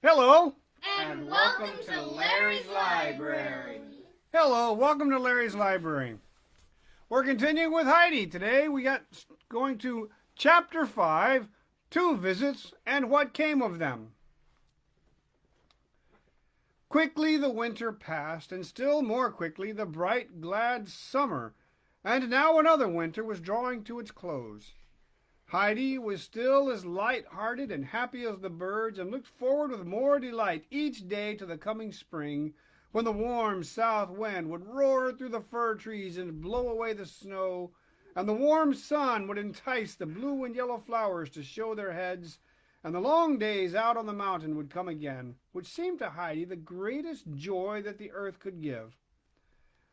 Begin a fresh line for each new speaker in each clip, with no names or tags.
Hello.
And welcome to Larry's Library.
Hello, welcome to Larry's Library. We're continuing with Heidi. Today we got going to Chapter 5, 2 Visits and What Came of Them. Quickly the winter passed, and still more quickly the bright, glad summer, and now another winter was drawing to its close. Heidi was still as light-hearted and happy as the birds, and looked forward with more delight each day to the coming spring, when the warm south wind would roar through the fir trees and blow away the snow, and the warm sun would entice the blue and yellow flowers to show their heads, and the long days out on the mountain would come again, which seemed to Heidi the greatest joy that the earth could give.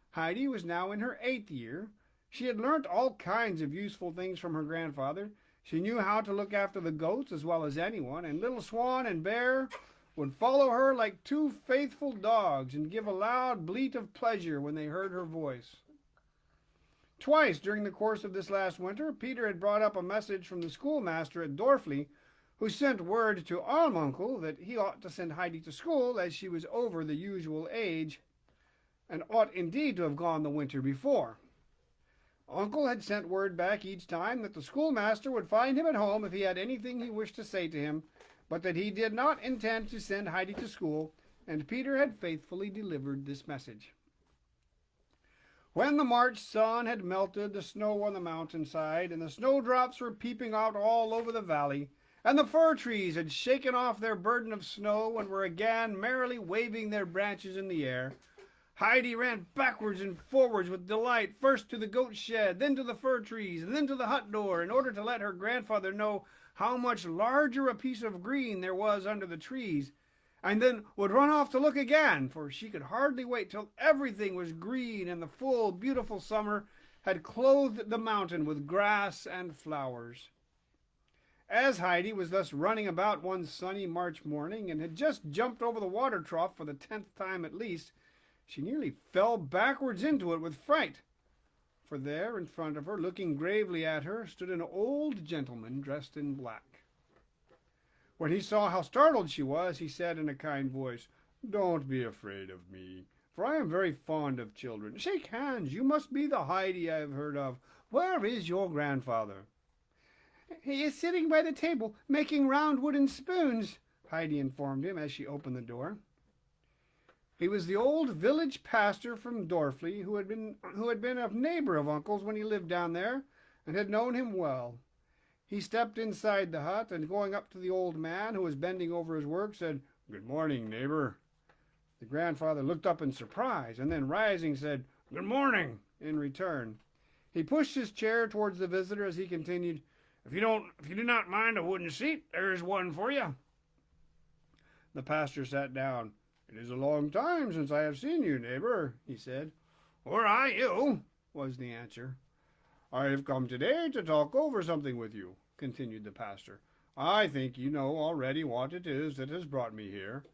Heidi was now in her 8th year. She had learnt all kinds of useful things from her grandfather. She knew how to look after the goats as well as anyone, and little Swan and Bear would follow her like two faithful dogs and give a loud bleat of pleasure when they heard her voice. Twice during the course of this last winter, Peter had brought up a message from the schoolmaster at Dorfli, who sent word to Alm-Uncle that he ought to send Heidi to school, as she was over the usual age, and ought indeed to have gone the winter before. Uncle had sent word back each time that the schoolmaster would find him at home if he had anything he wished to say to him, but that he did not intend to send Heidi to school, and Peter had faithfully delivered this message. When the March sun had melted the snow on the mountainside, and the snowdrops were peeping out all over the valley, and the fir trees had shaken off their burden of snow and were again merrily waving their branches in the air, Heidi ran backwards and forwards with delight, first to the goat shed, then to the fir trees, and then to the hut door, in order to let her grandfather know how much larger a piece of green there was under the trees, and then would run off to look again, for she could hardly wait till everything was green and the full, beautiful summer had clothed the mountain with grass and flowers. As Heidi was thus running about one sunny March morning, and had just jumped over the water trough for the 10th time at least, she nearly fell backwards into it with fright, for there in front of her, looking gravely at her, stood an old gentleman dressed in black. When he saw how startled she was, he said in a kind voice, "Don't be afraid of me, for I am very fond of children. Shake hands, you must be the Heidi I have heard of. Where is your grandfather?" "He is sitting by the table, making round wooden spoons," Heidi informed him as she opened the door. He was the old village pastor from Dorfli, who had been a neighbor of Uncle's when he lived down there, and had known him well. He stepped inside the hut, and going up to the old man, who was bending over his work, said, "Good morning, neighbor." The grandfather looked up in surprise, and then rising said, "Good morning," in return. He pushed his chair towards the visitor as he continued, If you do not mind a wooden seat, there is one for you." The pastor sat down. "It is a long time since I have seen you, neighbor," he said. "Where are you?" was the answer. "I have come today to talk over something with you," continued the pastor. "I think you know already what it is that has brought me here."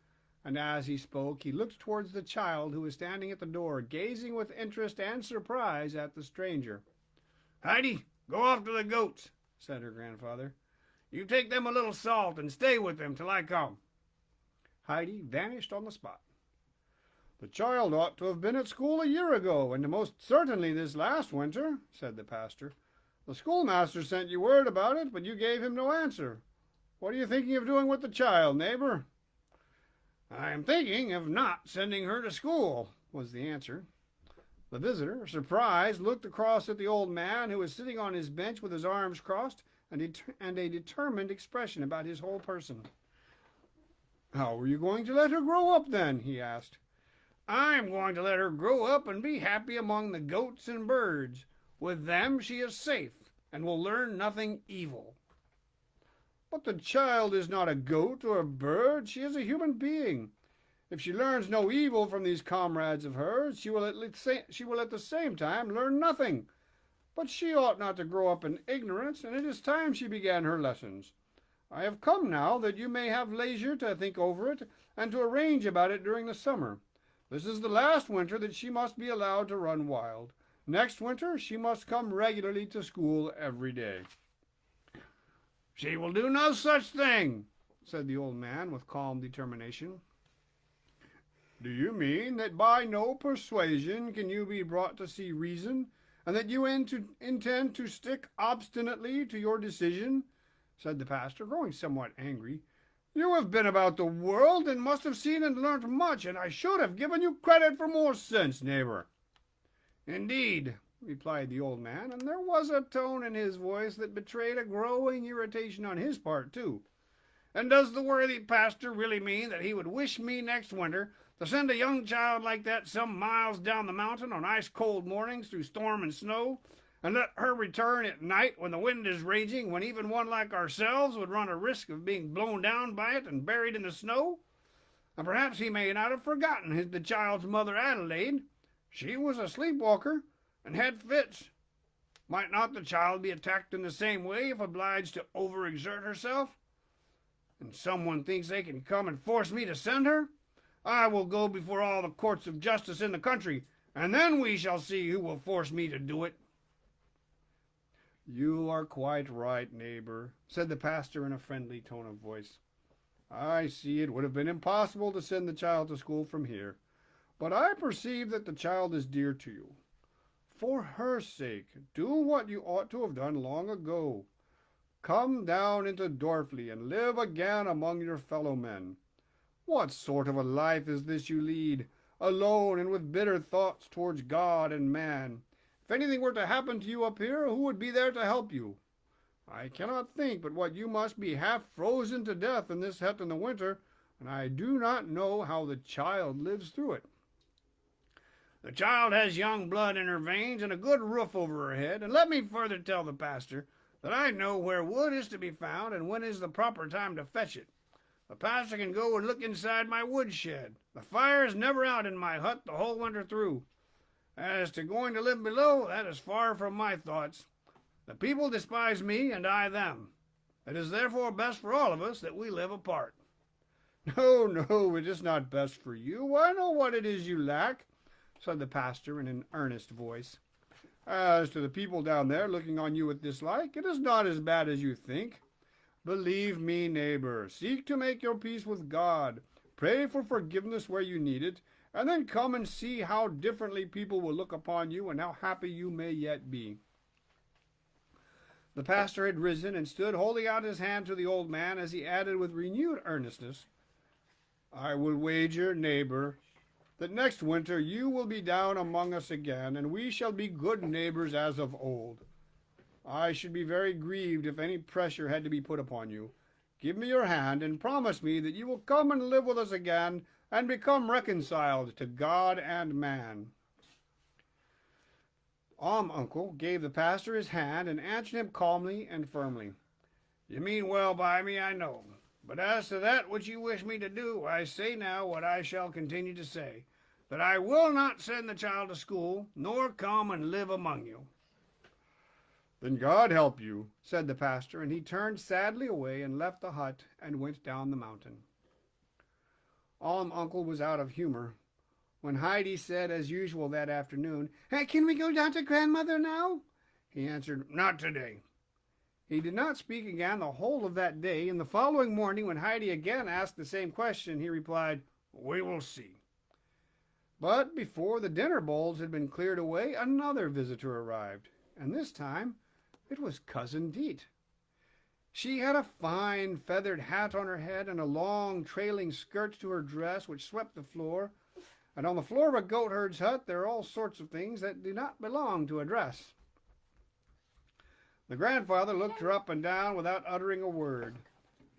And as he spoke, he looked towards the child who was standing at the door, gazing with interest and surprise at the stranger. "Heidi, go off to the goats," said her grandfather. "You take them a little salt and stay with them till I come." Heidi vanished on the spot. "The child ought to have been at school a year ago, and most certainly this last winter," said the pastor. "The schoolmaster sent you word about it, but you gave him no answer. What are you thinking of doing with the child, neighbor?" "I am thinking of not sending her to school," was the answer. The visitor, surprised, looked across at the old man, who was sitting on his bench with his arms crossed and a determined expression about his whole person. "How are you going to let her grow up, then?" he asked. "I am going to let her grow up and be happy among the goats and birds. With them she is safe, and will learn nothing evil." "But the child is not a goat or a bird. She is a human being. If she learns no evil from these comrades of hers, she will at the same time learn nothing. But she ought not to grow up in ignorance, and it is time she began her lessons. I have come now that you may have leisure to think over it and to arrange about it during the summer. This is the last winter that she must be allowed to run wild. Next winter she must come regularly to school every day." "She will do no such thing," said the old man with calm determination. "Do you mean that by no persuasion can you be brought to see reason, and that you intend to stick obstinately to your decision?" said the pastor, growing somewhat angry. "You have been about the world and must have seen and learnt much, and I should have given you credit for more sense, neighbor." "Indeed," replied the old man, and there was a tone in his voice that betrayed a growing irritation on his part, too. "And does the worthy pastor really mean that he would wish me next winter to send a young child like that some miles down the mountain on ice-cold mornings through storm and snow, and let her return at night when the wind is raging, when even one like ourselves would run a risk of being blown down by it and buried in the snow? And perhaps he may not have forgotten the child's mother, Adelaide. She was a sleepwalker and had fits. Might not the child be attacked in the same way if obliged to overexert herself? And someone thinks they can come and force me to send her? I will go before all the courts of justice in the country, and then we shall see who will force me to do it." "You are quite right, neighbor," said the pastor in a friendly tone of voice. "I see it would have been impossible to send the child to school from here, but I perceive that the child is dear to you. For her sake, do what you ought to have done long ago. Come down into Dorfli and live again among your fellow men. What sort of a life is this you lead, alone and with bitter thoughts towards God and man? If anything were to happen to you up here, who would be there to help you? I cannot think but what you must be half frozen to death in this hut in the winter, and I do not know how the child lives through it." "The child has young blood in her veins and a good roof over her head, and let me further tell the pastor that I know where wood is to be found and when is the proper time to fetch it. The pastor can go and look inside my woodshed. The fire is never out in my hut the whole winter through. As to going to live below, that is far from my thoughts. The people despise me and I them. It is therefore best for all of us that we live apart." "No, no, it is not best for you. I know what it is you lack," said the pastor in an earnest voice. "As to the people down there looking on you with dislike, it is not as bad as you think. Believe me, neighbor, seek to make your peace with God, pray for forgiveness where you need it, and then come and see how differently people will look upon you and how happy you may yet be." The pastor had risen and stood holding out his hand to the old man as he added with renewed earnestness, "I will wager, neighbor, that next winter you will be down among us again, and we shall be good neighbors as of old. I should be very grieved if any pressure had to be put upon you. Give me your hand and promise me that you will come and live with us again and become reconciled to God and man." Alm-Uncle gave the pastor his hand and answered him calmly and firmly. "You mean well by me, I know. But as to that which you wish me to do, I say now what I shall continue to say, that I will not send the child to school, nor come and live among you." "Then God help you," said the pastor, and he turned sadly away and left the hut and went down the mountain. Alm-Uncle was out of humor. When Heidi said, as usual that afternoon, "Can we go down to grandmother now?" he answered, "Not today." He did not speak again the whole of that day, and the following morning when Heidi again asked the same question, he replied, "We will see." But before the dinner bowls had been cleared away, another visitor arrived, and this time it was Cousin Dete. She had a fine feathered hat on her head and a long trailing skirt to her dress which swept the floor, and on the floor of a goatherd's hut there are all sorts of things that do not belong to a dress. The grandfather looked her up and down without uttering a word,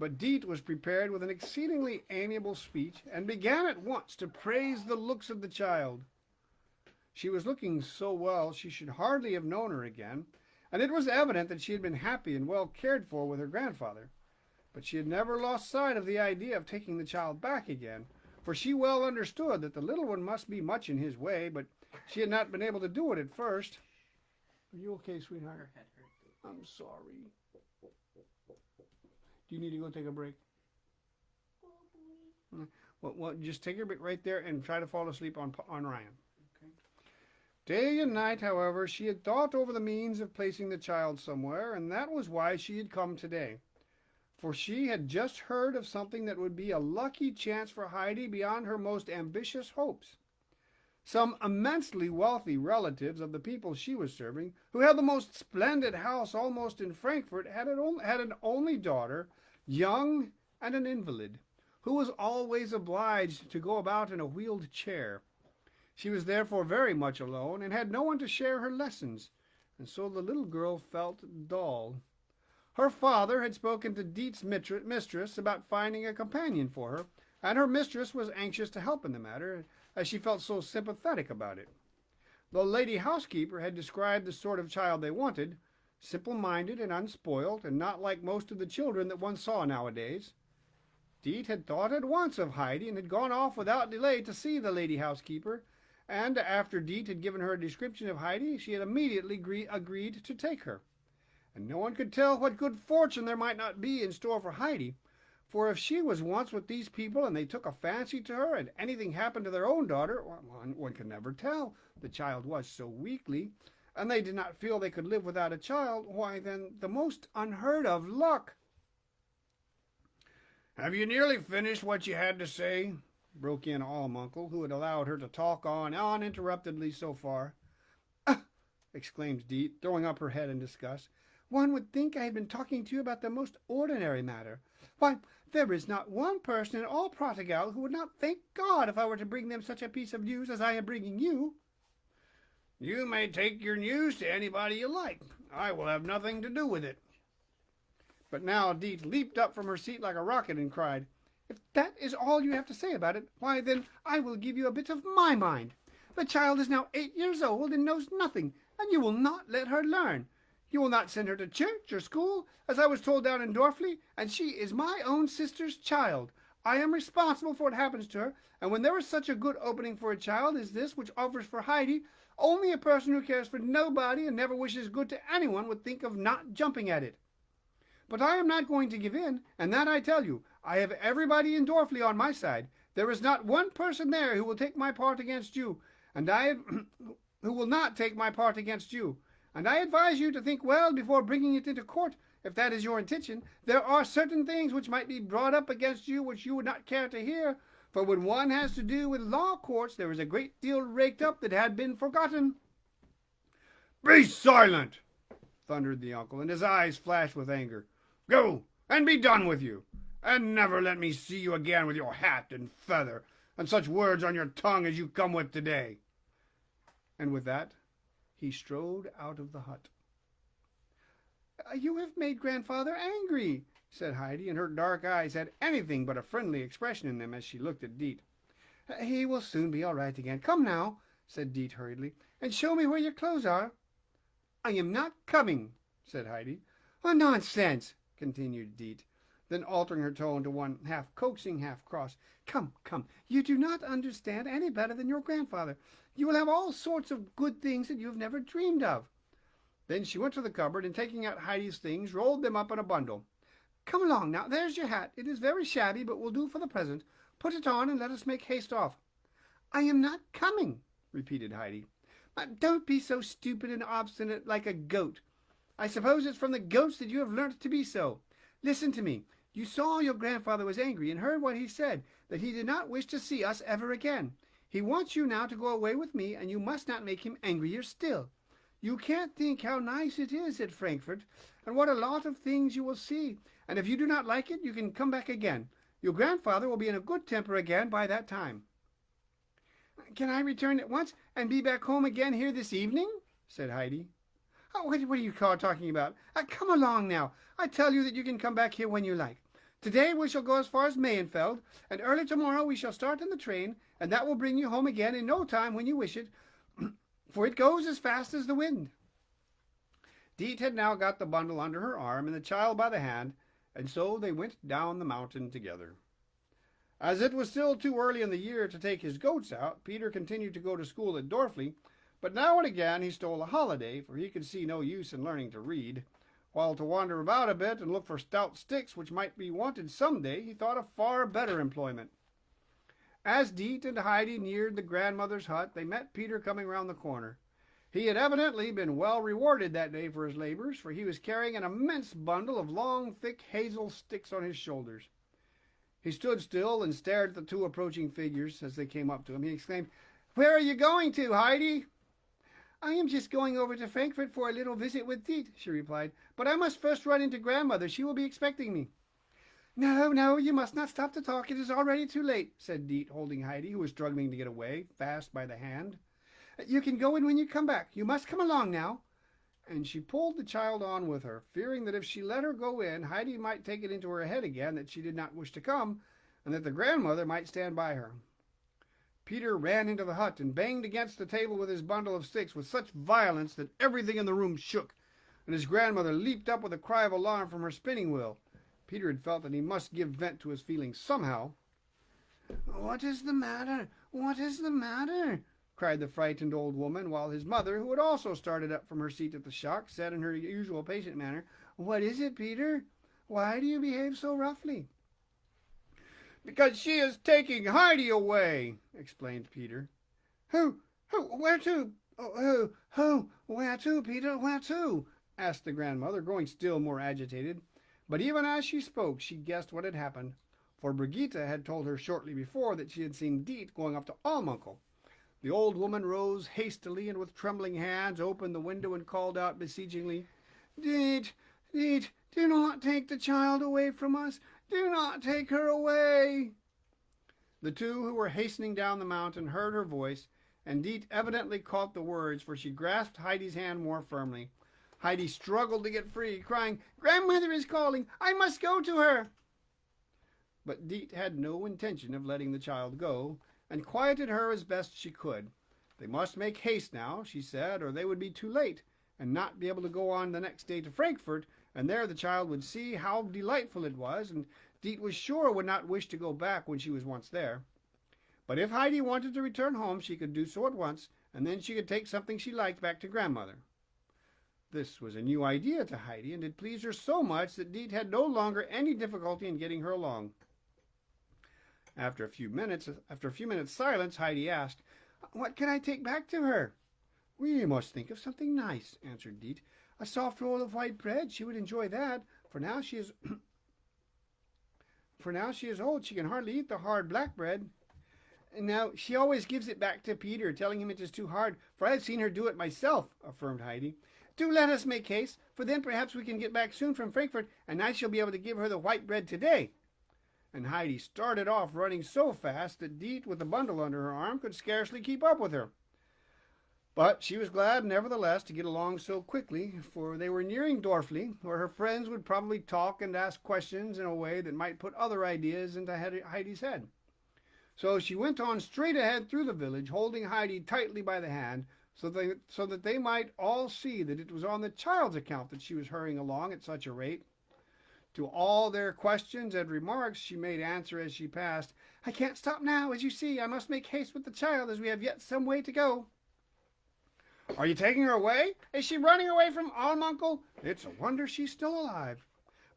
but Dete was prepared with an exceedingly amiable speech and began at once to praise the looks of the child. She was looking so well she should hardly have known her again, and it was evident that she had been happy and well cared for with her grandfather. But she had never lost sight of the idea of taking the child back again, for she well understood that the little one must be much in his way, but she had not been able to do it at first. "Are you okay, sweetheart?"
Her head hurt.
"I'm sorry. Do you need to go take a break?" Well, just take your break right there and try to fall asleep on Ryan.
Okay.
Day and night, however, she had thought over the means of placing the child somewhere, and that was why she had come today. for she had just heard of something that would be a lucky chance for Heidi beyond her most ambitious hopes. Some immensely wealthy relatives of the people she was serving, who had the most splendid house almost in Frankfurt, had an only daughter, young and an invalid, who was always obliged to go about in a wheeled chair. She was therefore very much alone and had no one to share her lessons, and so the little girl felt dull. Her father had spoken to Dete's mistress about finding a companion for her, and her mistress was anxious to help in the matter, as she felt so sympathetic about it. The lady housekeeper had described the sort of child they wanted, simple-minded and unspoiled, and not like most of the children that one saw nowadays. Dete had thought at once of Heidi and had gone off without delay to see the lady housekeeper, and after Dete had given her a description of Heidi, she had immediately agreed to take her. And no one could tell what good fortune there might not be in store for Heidi, for if she was once with these people and they took a fancy to her and anything happened to their own daughter, one could never tell, the child was so weakly, and they did not feel they could live without a child, why then the most unheard of luck.
"Have you nearly finished what you had to say?"
broke in Alm-Uncle, who had allowed her to talk on uninterruptedly so far. Exclaimed Dete, throwing up her head in disgust. "One would think I had been talking to you about the most ordinary matter. Why, there is not one person in all Portugal who would not thank God if I were to bring them such a piece of news as I am bringing you."
"You may take your news to anybody you like. I will have nothing to do with it."
But now Dete leaped up from her seat like a rocket and cried, "If that is all you have to say about it, why then I will give you a bit of my mind. The child is now 8 years old and knows nothing, and you will not let her learn. You will not send her to church or school, as I was told down in Dorfli, and she is my own sister's child. I am responsible for what happens to her, and when there is such a good opening for a child as this which offers for Heidi, only a person who cares for nobody and never wishes good to anyone would think of not jumping at it. But I am not going to give in, and that I tell you. I have everybody in Dorfli on my side. There is not one person there who will take my part against you, and who will not take my part against you. And I advise you to think well before bringing it into court, if that is your intention. There are certain things which might be brought up against you which you would not care to hear, for when one has to do with law courts, there is a great deal raked up that had been forgotten."
"Be silent!"
thundered the uncle, and his eyes flashed with anger.
"Go, and be done with you, and never let me see you again with your hat and feather, and such words on your tongue as you come with today."
And with that, he strode out of the hut. "You have made grandfather angry," said Heidi, and her dark eyes had anything but a friendly expression in them as she looked at Dete. "He will soon be all right again. Come now," said Dete hurriedly, "and show me where your clothes are." "I am not coming," said Heidi. "Oh, nonsense," continued Dete, then altering her tone to one half coaxing, half cross. Come, you do not understand any better than your grandfather. You will have all sorts of good things that you have never dreamed of." Then she went to the cupboard, and taking out Heidi's things, rolled them up in a bundle. "Come along now, there's your hat. It is very shabby, but will do for the present. Put it on, and let us make haste off." "I am not coming," repeated Heidi. "Don't be so stupid and obstinate like a goat. I suppose it's from the goats that you have learnt to be so. Listen to me. You saw your grandfather was angry, and heard what he said, that he did not wish to see us ever again. He wants you now to go away with me, and you must not make him angrier still. You can't think how nice it is at Frankfurt, and what a lot of things you will see, and if you do not like it, you can come back again. Your grandfather will be in a good temper again by that time." "Can I return at once, and be back home again here this evening?" said Heidi. What are you talking about? Come along now. I tell you that you can come back here when you like. Today we shall go as far as Mayenfeld, and early tomorrow we shall start in the train, and that will bring you home again in no time when you wish it, for it goes as fast as the wind." Dete had now got the bundle under her arm and the child by the hand, and so they went down the mountain together. As it was still too early in the year to take his goats out, Peter continued to go to school at Dorfli, but now and again he stole a holiday, for he could see no use in learning to read, while to wander about a bit and look for stout sticks which might be wanted some day he thought a far better employment. As Dete and Heidi neared the grandmother's hut, they met Peter coming round the corner. He had evidently been well rewarded that day for his labors, for he was carrying an immense bundle of long, thick hazel sticks on his shoulders. He stood still and stared at the two approaching figures as they came up to him. He exclaimed, "Where are you going to, Heidi?" "I am just going over to Frankfurt for a little visit with Dete," she replied. "But I must first run into grandmother. She will be expecting me." "No, no, you must not stop to talk. It is already too late," said Dete, holding Heidi, who was struggling to get away, fast by the hand. "You can go in when you come back. You must come along now." And she pulled the child on with her, fearing that if she let her go in, Heidi might take it into her head again that she did not wish to come, and that the grandmother might stand by her. Peter ran into the hut and banged against the table with his bundle of sticks with such violence that everything in the room shook, and his grandmother leaped up with a cry of alarm from her spinning wheel. Peter had felt that he must give vent to his feelings somehow. "What is the matter? What is the matter?" cried the frightened old woman, while his mother, who had also started up from her seat at the shock, said in her usual patient manner, "What is it, Peter? Why do you behave so roughly?" "Because she is taking Heidi away," explained Peter. Who, where to? Who, where to, Peter, where to?" asked the grandmother, growing still more agitated. But even as she spoke, she guessed what had happened, for Brigitte had told her shortly before that she had seen Dete going up to Alm-Uncle. The old woman rose hastily and with trembling hands opened the window and called out beseechingly, "Dete, Dete, do not take the child away from us. Do not take her away." The two who were hastening down the mountain heard her voice, and Dete evidently caught the words, for she grasped Heidi's hand more firmly. Heidi struggled to get free, crying, "Grandmother is calling. I must go to her." But Dete had no intention of letting the child go, and quieted her as best she could. They must make haste now, she said, or they would be too late, and not be able to go on the next day to Frankfurt, and there the child would see how delightful it was, and Dete was sure would not wish to go back when she was once there. But if Heidi wanted to return home, she could do so at once, and then she could take something she liked back to grandmother. This was a new idea to Heidi, and it pleased her so much that Dete had no longer any difficulty in getting her along. After a few minutes' silence, Heidi asked, "What can I take back to her?" "We must think of something nice," answered Dete. "A soft roll of white bread. She would enjoy that, for now she is old. She can hardly eat the hard black bread." "Now, she always gives it back to Peter, telling him it is too hard, for I have seen her do it myself," affirmed Heidi. "Do let us make haste, for then perhaps we can get back soon from Frankfurt, and I shall be able to give her the white bread today." And Heidi started off running so fast that Dete, with the bundle under her arm, could scarcely keep up with her. But she was glad, nevertheless, to get along so quickly, for they were nearing Dorfli, where her friends would probably talk and ask questions in a way that might put other ideas into Heidi's head. So she went on straight ahead through the village, holding Heidi tightly by the hand, so that they might all see that it was on the child's account that she was hurrying along at such a rate. To all their questions and remarks she made answer as she passed, "I can't stop now, as you see. I must make haste with the child, as we have yet some way to go." "Are you taking her away? Is she running away from Alm-Uncle? It's a wonder she's still alive."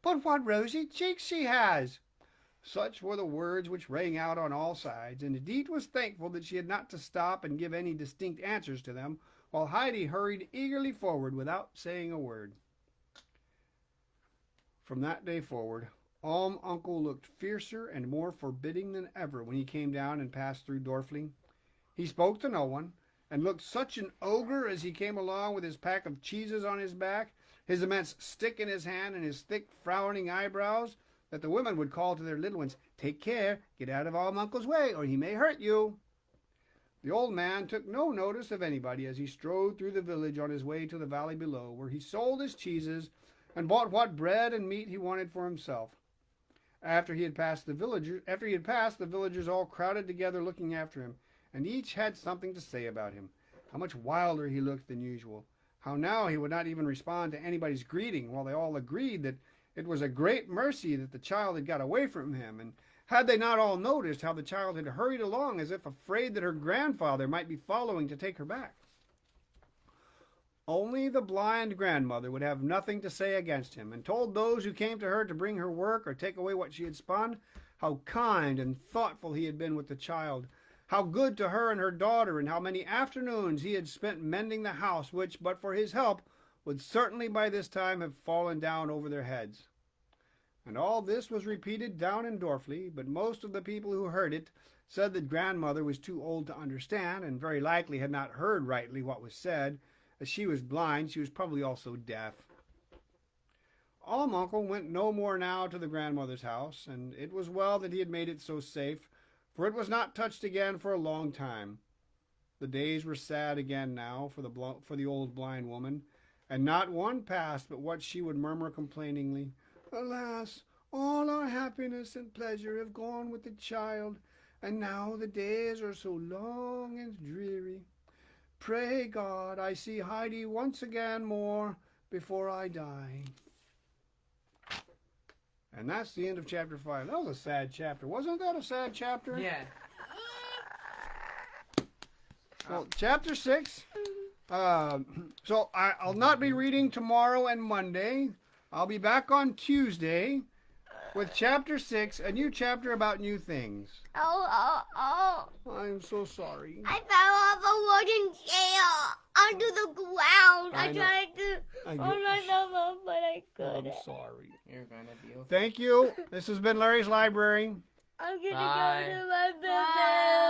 "But what rosy cheeks she has!" Such were the words which rang out on all sides, and Dete was thankful that she had not to stop and give any distinct answers to them, while Heidi hurried eagerly forward without saying a word. From that day forward, Alm-Uncle looked fiercer and more forbidding than ever when he came down and passed through Dorfli. He spoke to no one, and looked such an ogre as he came along with his pack of cheeses on his back, his immense stick in his hand, and his thick frowning eyebrows, that the women would call to their little ones, "Take care, get out of Alm-Uncle's way, or he may hurt you." The old man took no notice of anybody as he strode through the village on his way to the valley below, where he sold his cheeses and bought what bread and meat he wanted for himself. After he had passed, the villagers all crowded together looking after him, and each had something to say about him. How much wilder he looked than usual. How now he would not even respond to anybody's greeting, while they all agreed that it was a great mercy that the child had got away from him, and had they not all noticed how the child had hurried along as if afraid that her grandfather might be following to take her back. Only the blind grandmother would have nothing to say against him, and told those who came to her to bring her work or take away what she had spun, how kind and thoughtful he had been with the child, how good to her and her daughter, and how many afternoons he had spent mending the house, which, but for his help, would certainly by this time have fallen down over their heads. And all this was repeated down in Dorfli, but most of the people who heard it said that grandmother was too old to understand, and very likely had not heard rightly what was said. As she was blind, she was probably also deaf. Alm-Uncle went no more now to the grandmother's house, and it was well that he had made it so safe, for it was not touched again for a long time. The days were sad again now for the old blind woman, and not one passed but what she would murmur complainingly, "Alas, all our happiness and pleasure have gone with the child, and now the days are so long and dreary. Pray God I see Heidi once again more before I die." And that's the end of chapter 5. That was a sad chapter. Wasn't that a sad chapter?
Yeah.
Well, chapter 6. So I'll not be reading tomorrow and Monday. I'll be back on Tuesday with chapter 6, a new chapter about new things.
Oh.
I'm so sorry.
I fell off a wooden chair onto the ground.
I
I
know.
tried to
I
hold
know.
myself up, but I
I'm
couldn't.
sorry.
You're gonna be okay.
Thank you. This has been Larry's Library.
I'm gonna
Bye.
go to my bed now.